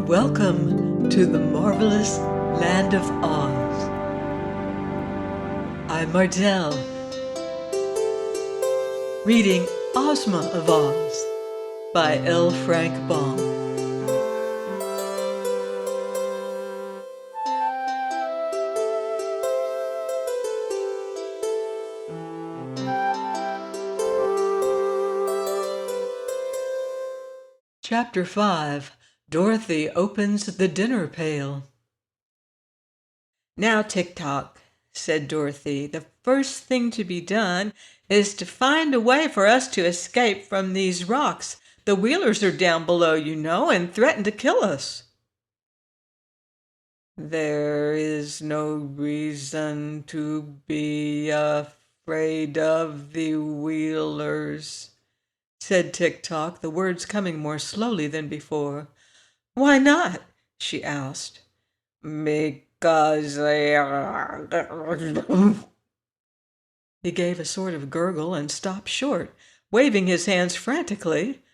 Welcome to the marvelous land of Oz. I'm Martell, reading Ozma of Oz by L. Frank Baum. Chapter 5. Dorothy opens the dinner pail. "Now, Tick-Tock," said Dorothy, "the first thing to be done is to find a way for us to escape from these rocks. The Wheelers are down below, you know, and threaten to kill us." "There is no reason to be afraid of the Wheelers," said Tick-Tock, the words coming more slowly than before. "Why not?" she asked. "Because they are..." He gave a sort of gurgle and stopped short, waving his hands frantically,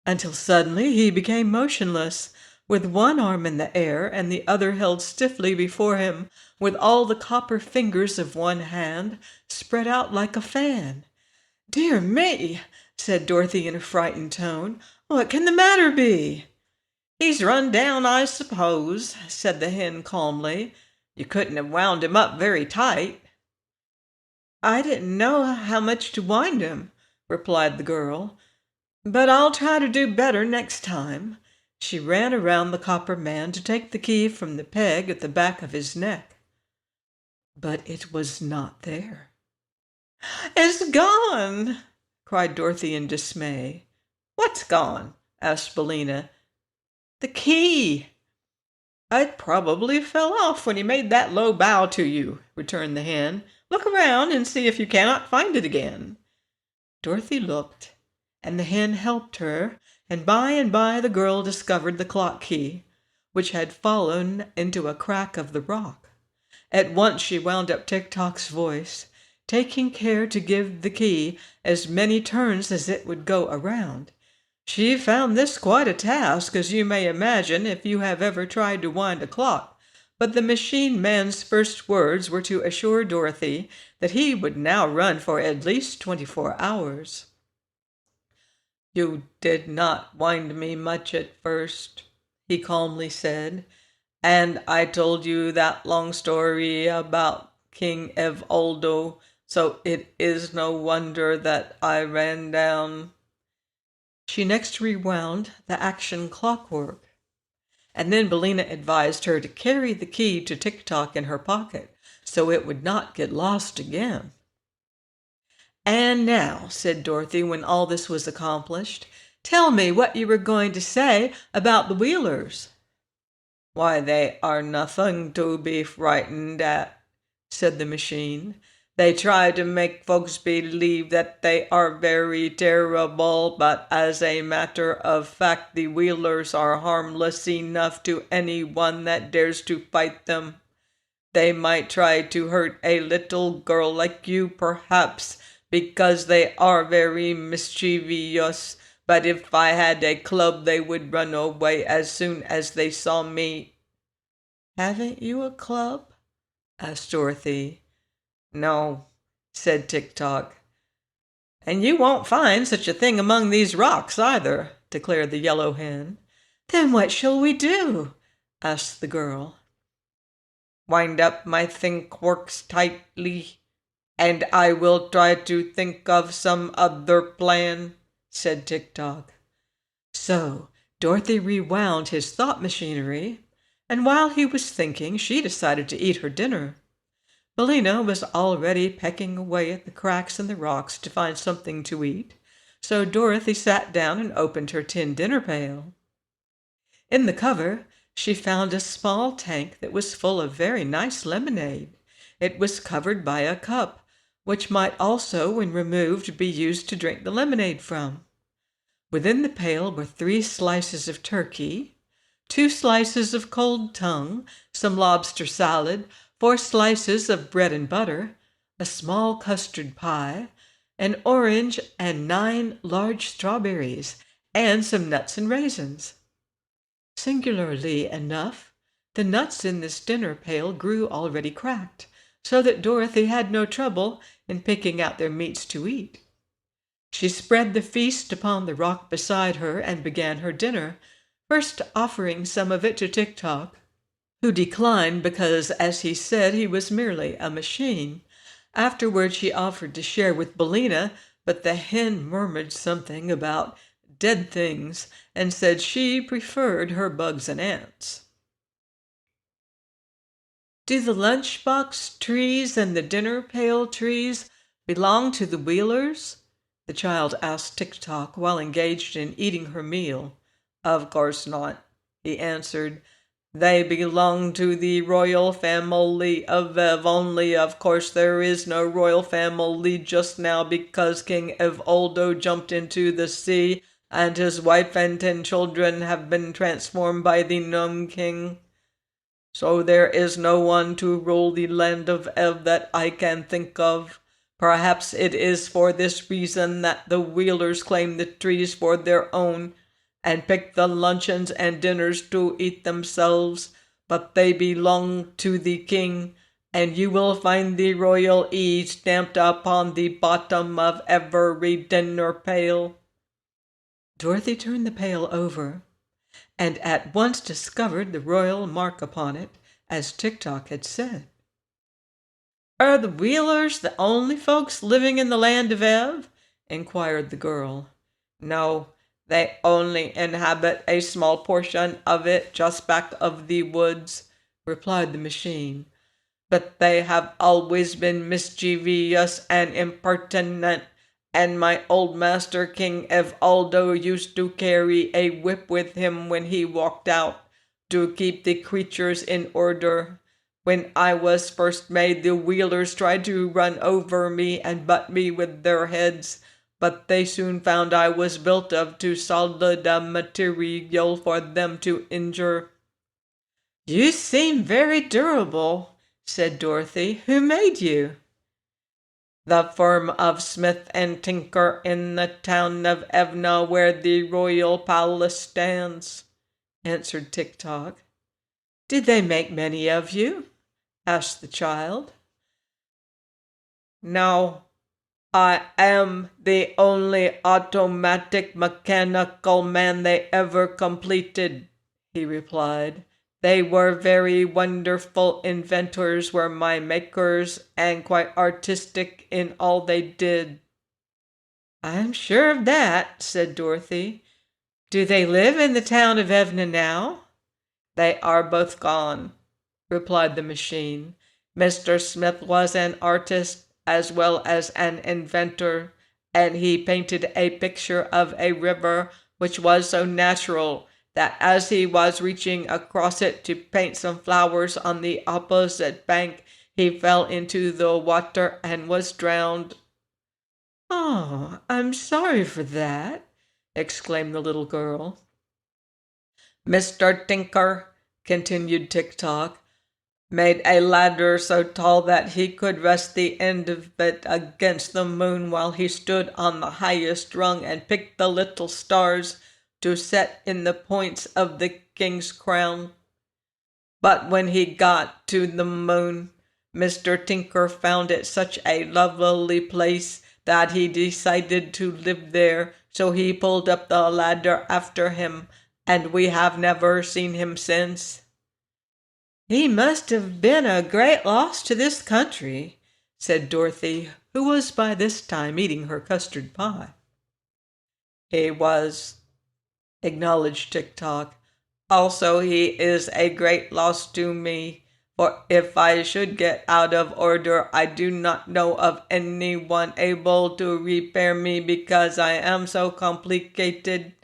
until suddenly he became motionless, with one arm in the air and the other held stiffly before him, with all the copper fingers of one hand spread out like a fan. "Dear me," said Dorothy in a frightened tone. "What can the matter be?" "He's run down, I suppose," said the hen calmly. "You couldn't have wound him up very tight." "I didn't know how much to wind him," replied the girl, "but I'll try to do better next time." She ran around the copper man to take the key from the peg at the back of his neck. But it was not there. "It's gone!" cried Dorothy in dismay. "What's gone?" asked Billina. "The key." "It probably fell off when he made that low bow to you," returned the hen. "Look around and see if you cannot find it again." Dorothy looked, and the hen helped her, and by the girl discovered the clock key, which had fallen into a crack of the rock. At once she wound up Tick-Tock's voice, taking care to give the key as many turns as it would go around. She found this quite a task, as you may imagine if you have ever tried to wind a clock, but the machine man's first words were to assure Dorothy that he would now run for at least 24 hours. "You did not wind me much at first," he calmly said, "and I told you that long story about King Evoldo, so it is no wonder that I ran down." She next rewound the action clockwork, and then Billina advised her to carry the key to Tick-Tock in her pocket so it would not get lost again. "And now," said Dorothy when all this was accomplished, "tell me what you were going to say about the Wheelers." "Why, they are nothing to be frightened at," said the machine. "They try to make folks believe that they are very terrible, but as a matter of fact the Wheelers are harmless enough to anyone that dares to fight them. They might try to hurt a little girl like you, perhaps, because they are very mischievous, but if I had a club they would run away as soon as they saw me." "Haven't you a club?" asked Dorothy. "No," said Tick-Tock. "And you won't find such a thing among these rocks either," declared the yellow hen. "Then what shall we do?" asked the girl. "Wind up my think works tightly, and I will try to think of some other plan," said Tick-Tock. So Dorothy rewound his thought machinery, and while he was thinking, she decided to eat her dinner. Billina was already pecking away at the cracks in the rocks to find something to eat, so Dorothy sat down and opened her tin dinner pail. In the cover, she found a small tank that was full of very nice lemonade. It was covered by a cup, which might also, when removed, be used to drink the lemonade from. Within the pail were 3 slices of turkey, 2 slices of cold tongue, some lobster salad, 4 slices of bread and butter, a small custard pie, an orange, and 9 large strawberries, and some nuts and raisins. Singularly enough, the nuts in this dinner pail grew already cracked, so that Dorothy had no trouble in picking out their meats to eat. She spread the feast upon the rock beside her and began her dinner, first offering some of it to Tik-Tok, who declined because, as he said, he was merely a machine. Afterward she offered to share with Billina, but the hen murmured something about dead things and said she preferred her bugs and ants. Do the lunchbox trees and the dinner pail trees belong to the Wheelers? The child asked Tik-Tok while engaged in eating her meal. Of course not, he answered. They belong to the royal family of Ev, only of course there is no royal family just now because King Evoldo jumped into the sea and his wife and 10 children have been transformed by the Gnome King. So there is no one to rule the land of Ev that I can think of. Perhaps it is for this reason that the Wheelers claim the trees for their own and pick the luncheons and dinners to eat themselves, but they belong to the king, and you will find the royal E stamped upon the bottom of every dinner pail. Dorothy turned the pail over, and at once discovered the royal mark upon it, as Tik-Tok had said. Are the Wheelers the only folks living in the land of Ev? Inquired the girl. No, they only inhabit a small portion of it just back of the woods, replied the machine. But they have always been mischievous and impertinent, and my old master King Evoldo used to carry a whip with him when he walked out to keep the creatures in order. When I was first made, the Wheelers tried to run over me and butt me with their heads, but they soon found I was built of too solid a material for them to injure. You seem very durable, said Dorothy. Who made you? The firm of Smith and Tinker in the town of Evna, where the royal palace stands, answered Tik-Tok. Did they make many of you? Asked the child. No, I am the only automatic mechanical man they ever completed, he replied. They were very wonderful inventors were my makers, and quite artistic in all they did. I'm sure of that, said Dorothy. Do they live in the town of Evna now? They are both gone, replied the machine. Mr. Smith was an artist as well as an inventor, and he painted a picture of a river which was so natural that as he was reaching across it to paint some flowers on the opposite bank, he fell into the water and was drowned. Oh, I'm sorry for that, exclaimed the little girl. Mr. Tinker, continued Tik-Tok, made a ladder so tall that he could rest the end of it against the moon while he stood on the highest rung and picked the little stars to set in the points of the king's crown. But when he got to the moon, Mr. Tinker found it such a lovely place that he decided to live there, so he pulled up the ladder after him, and we have never seen him since. He must have been a great loss to this country, said Dorothy, who was by this time eating her custard pie. He was, acknowledged Tik-Tok. Also, he is a great loss to me, for if I should get out of order, I do not know of anyone able to repair me because I am so complicated.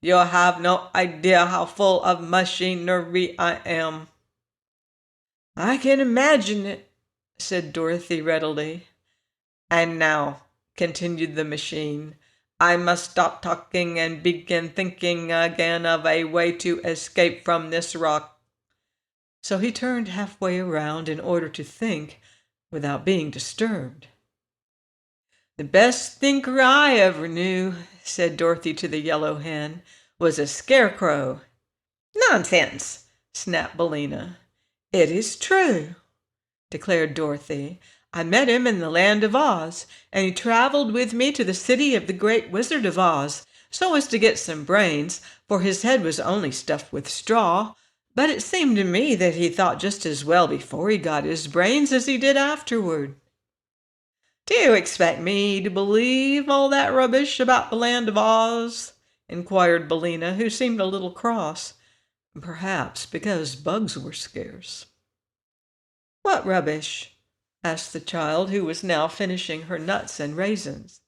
You have no idea how full of machinery I am. I can imagine it, said Dorothy readily. And now, continued the machine, I must stop talking and begin thinking again of a way to escape from this rock. So he turned halfway around in order to think without being disturbed. The best thinker I ever knew, said Dorothy to the yellow hen, was a scarecrow. "Nonsense!" snapped Billina. "It is true," declared Dorothy. "I met him in the Land of Oz, and he traveled with me to the city of the Great Wizard of Oz, so as to get some brains, for his head was only stuffed with straw. But it seemed to me that he thought just as well before he got his brains as he did afterward." "Do you expect me to believe all that rubbish about the Land of Oz?" inquired Billina, who seemed a little cross, perhaps because bugs were scarce. "What rubbish?" asked the child, who was now finishing her nuts and raisins.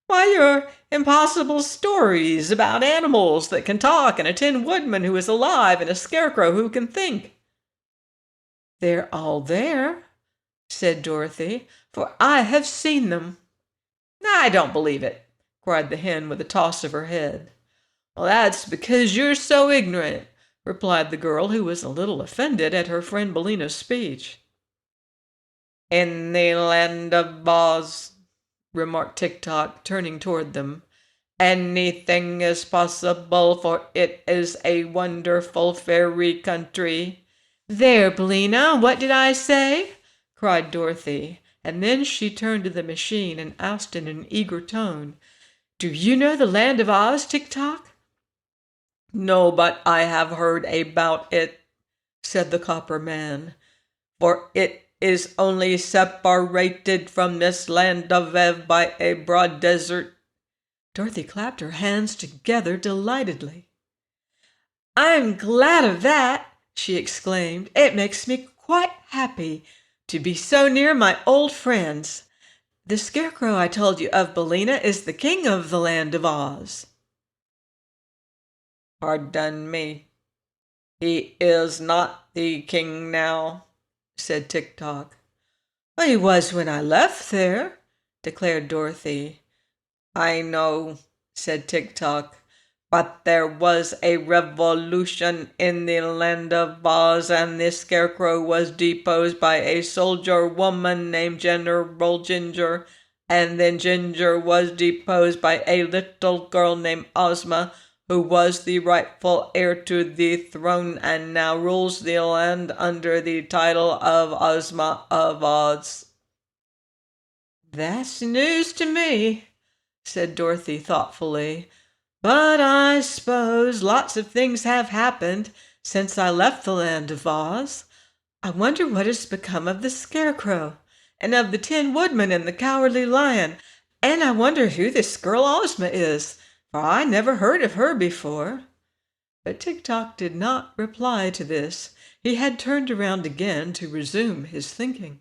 "Why, your impossible stories about animals that can talk, and a Tin Woodman who is alive, and a Scarecrow who can think." "They're all there," said Dorothy, "for I have seen them." "I don't believe it," cried the hen with a toss of her head. "Well, that's because you're so ignorant," replied the girl, who was a little offended at her friend Billina's speech. "In the Land of Oz," remarked Tik-Tok, turning toward them, "anything is possible, for it is a wonderful fairy country." "There, Billina, what did I say?" cried Dorothy, and then she turned to the machine and asked in an eager tone, "Do you know the Land of Oz, Tik-Tok?" "No, but I have heard about it," said the Copper Man, "for it is only separated from this Land of Ev by a broad desert." Dorothy clapped her hands together delightedly. "I'm glad of that," she exclaimed. "It makes me quite happy to be so near my old friends. The Scarecrow I told you of, Billina, is the king of the Land of Oz." "Pardon me, he is not the king now," said Tik-Tok. "He was when I left there," declared Dorothy. "I know," said Tik-Tok, "but there was a revolution in the Land of Oz, and the Scarecrow was deposed by a soldier woman named General Ginger, and then Ginger was deposed by a little girl named Ozma, who was the rightful heir to the throne and now rules the land under the title of Ozma of Oz." "That's news to me," said Dorothy thoughtfully. "But I suppose lots of things have happened since I left the Land of Oz. I wonder what has become of the Scarecrow, and of the Tin Woodman and the Cowardly Lion, and I wonder who this girl Ozma is, for I never heard of her before." But Tik-Tok did not reply to this. He had turned around again to resume his thinking.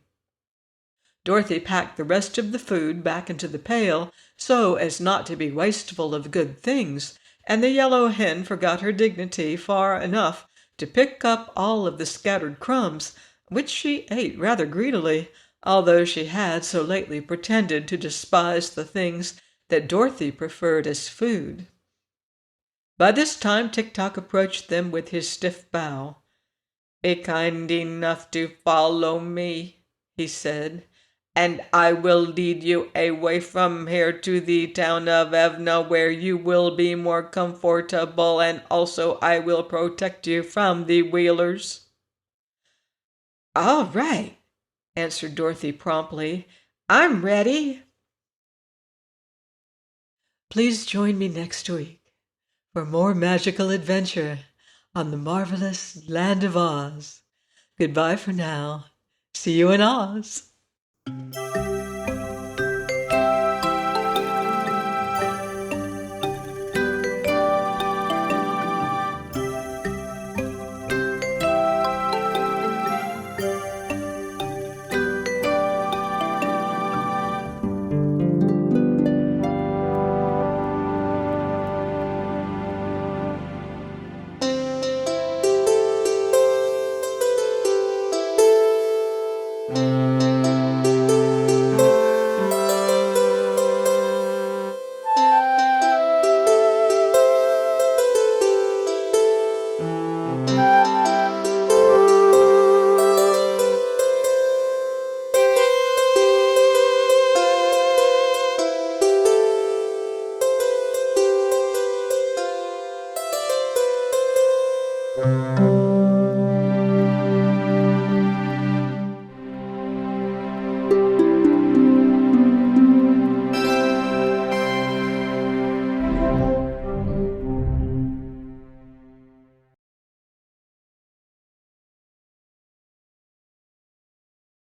Dorothy packed the rest of the food back into the pail so as not to be wasteful of good things, and the yellow hen forgot her dignity far enough to pick up all of the scattered crumbs, which she ate rather greedily, although she had so lately pretended to despise the things that Dorothy preferred as food. By this time Tik-Tok approached them with his stiff bow. "Be kind enough to follow me," he said, "and I will lead you away from here to the town of Evna, where you will be more comfortable, and also I will protect you from the Wheelers." "All right," answered Dorothy promptly. "I'm ready." Please join me next week for more magical adventure on the marvelous Land of Oz. Goodbye for now. See you in Oz.